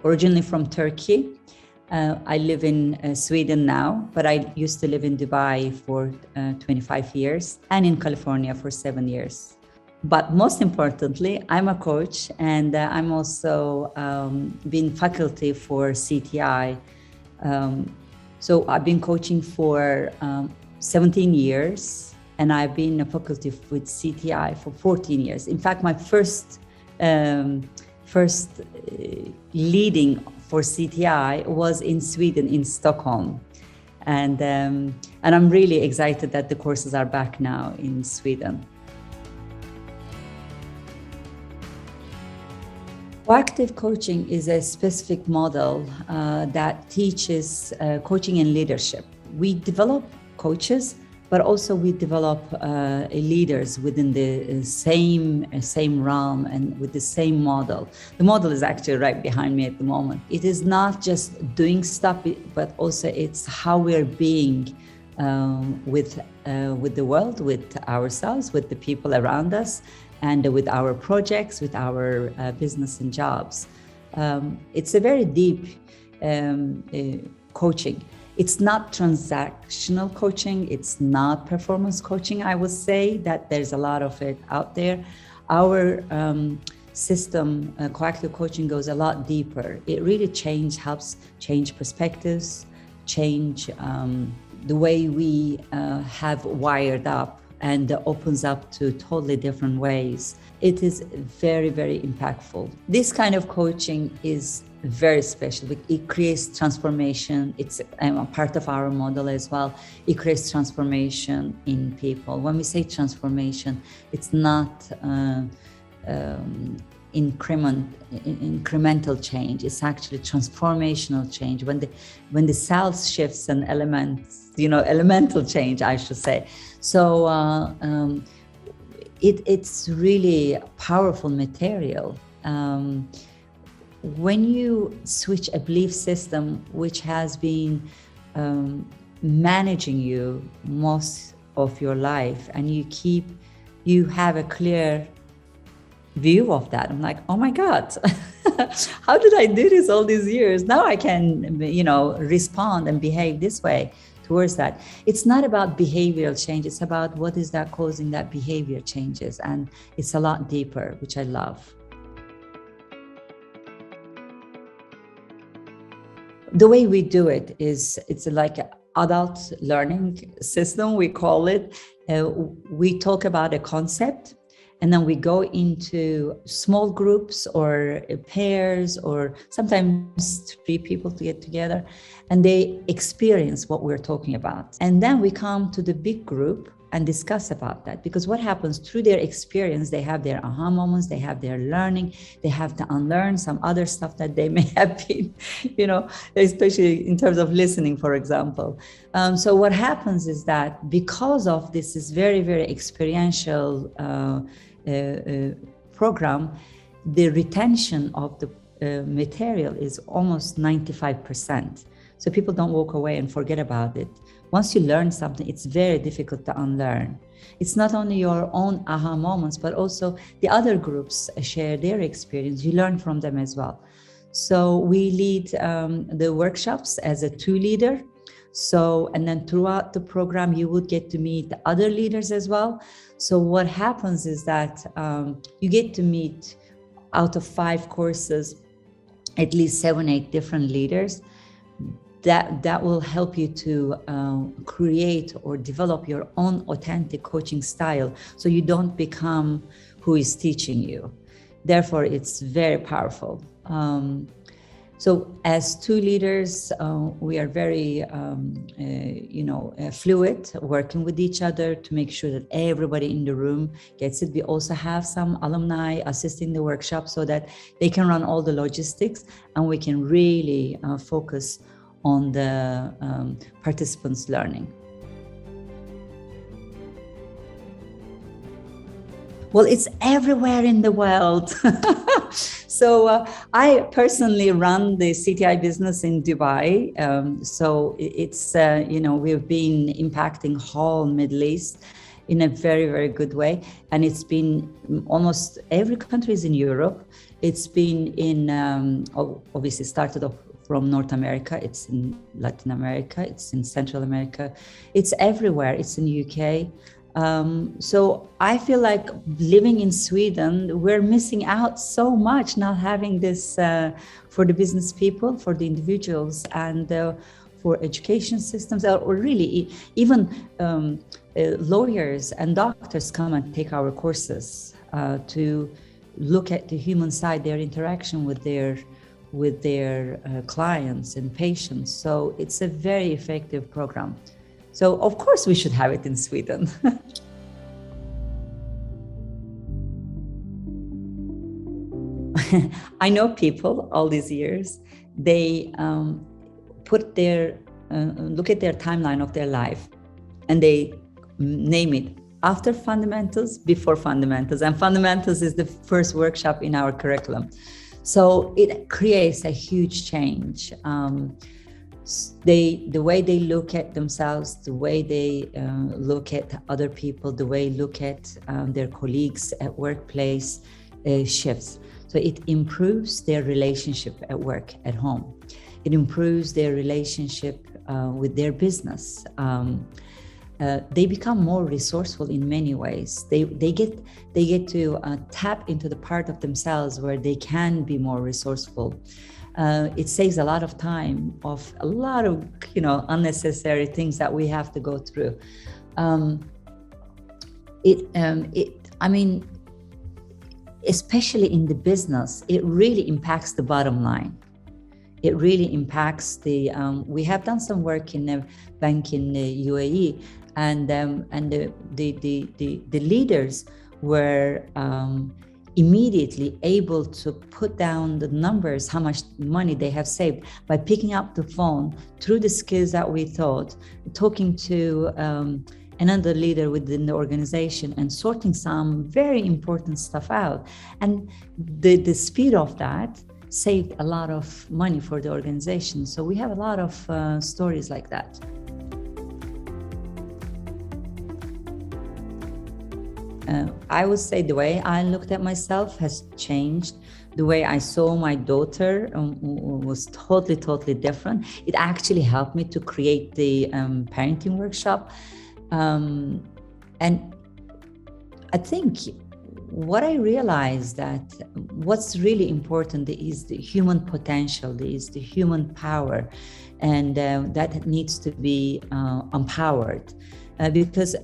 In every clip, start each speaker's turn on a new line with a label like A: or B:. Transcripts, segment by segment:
A: originally from Turkey. I live in Sweden now, but I used to live in Dubai for 25 years and in California for 7 years. But most importantly, I'm a coach, and I'm also been faculty for CTI. So I've been coaching for 17 years, and I've been a faculty with CTI for 14 years. In fact, my first leading for CTI was in Sweden, in Stockholm. And I'm really excited that the courses are back now in Sweden. Proactive coaching is a specific model that teaches coaching and leadership. We develop coaches, but also we develop leaders within the same realm and with the same model. The model is actually right behind me at the moment. It is not just doing stuff, but also it's how we're being with the world, with ourselves, with the people around us, and with our projects, with our business and jobs. It's a very deep coaching. It's not transactional coaching. It's not performance coaching. I would say that there's a lot of it out there. Our system, proactive coaching, goes a lot deeper. It really helps change perspectives, change the way we have wired up, and opens up to totally different ways. It is very, very impactful. This kind of coaching is very special. It creates transformation. It's a part of our model as well. It creates transformation in people. When we say transformation, it's not incremental change. It's actually transformational change. When the cells shifts and elements, elemental change, I should say. So it's really a powerful material. When you switch a belief system which has been managing you most of your life, and you have a clear view of that, I'm like, oh my God, how did I do this all these years? Now I can, respond and behave this way towards that. It's not about behavioral change. It's about what is that causing that behavior changes. And it's a lot deeper, which I love. The way we do it is, it's like an adult learning system, we call it. We talk about a concept, and then we go into small groups or pairs, or sometimes 3 people to get together, and they experience what we're talking about. And then we come to the big group and discuss about that, because what happens through their experience, they have their aha moments, they have their learning, they have to unlearn some other stuff that they may have been, especially in terms of listening, for example. So what happens is that because of this is very, very experiential program, the retention of the material is almost 95%. So people don't walk away and forget about it. Once you learn something, it's very difficult to unlearn. It's not only your own aha moments, but also the other groups share their experience. You learn from them as well. So we lead the workshops as a 2-leader. So, and then throughout the program, you would get to meet the other leaders as well. So what happens is that you get to meet, out of 5 courses, at least 7, 8 different leaders. That will help you to create or develop your own authentic coaching style, so you don't become who is teaching you. Therefore, it's very powerful. So as 2 leaders, we are very, fluid, working with each other to make sure that everybody in the room gets it. We also have some alumni assisting the workshop so that they can run all the logistics, and we can really focus on the participants' learning. Well, it's everywhere in the world. So I personally run the CTI business in Dubai. So it's, we've been impacting whole Middle East. in a very, very good way. And it's been almost every country is in Europe. It's been in, obviously started off from North America, it's in Latin America, it's in Central America, it's everywhere, it's in the UK. So I feel like living in Sweden, we're missing out so much not having this for the business people, for the individuals, and for education systems, or really even lawyers and doctors come and take our courses to look at the human side, their interaction with their clients and patients. So it's a very effective program. So of course we should have it in Sweden. I know people all these years, they put their, look at their timeline of their life and they name it after fundamentals, before fundamentals, and fundamentals is the first workshop in our curriculum. So it creates a huge change. The way they look at themselves, the way they look at other people, the way they look at their colleagues at workplace shifts. So it improves their relationship at work, at home. It improves their relationship with their business. They become more resourceful in many ways. They get to tap into the part of themselves where they can be more resourceful. It saves a lot of time of a lot of unnecessary things that we have to go through. Especially in the business, it really impacts the bottom line. It really impacts the. We have done some work in a bank in the UAE, and the leaders were immediately able to put down the numbers, how much money they have saved by picking up the phone through the skills that we taught, talking to another leader within the organization and sorting some very important stuff out. And the speed of that saved a lot of money for the organization. So we have a lot of stories like that. I would say the way I looked at myself has changed. The way I saw my daughter was totally different. It actually helped me to create the parenting workshop. And I think what I realized that what's really important is the human potential, is the human power, and that needs to be empowered. Because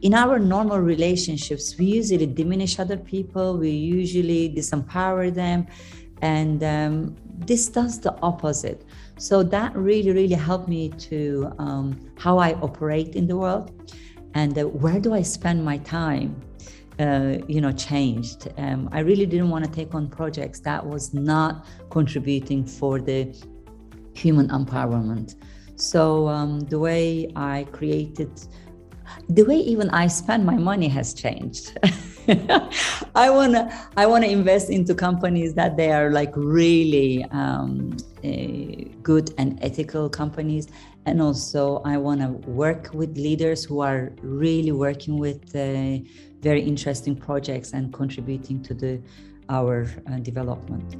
A: in our normal relationships, we usually diminish other people, we usually disempower them, and this does the opposite. So that really helped me to how I operate in the world, and where do I spend my time changed. I really didn't want to take on projects that was not contributing for the human empowerment. So the way I created, the way even I spend my money has changed. I wanna invest into companies that they are like really good and ethical companies, and also I want to work with leaders who are really working with very interesting projects and contributing to our development.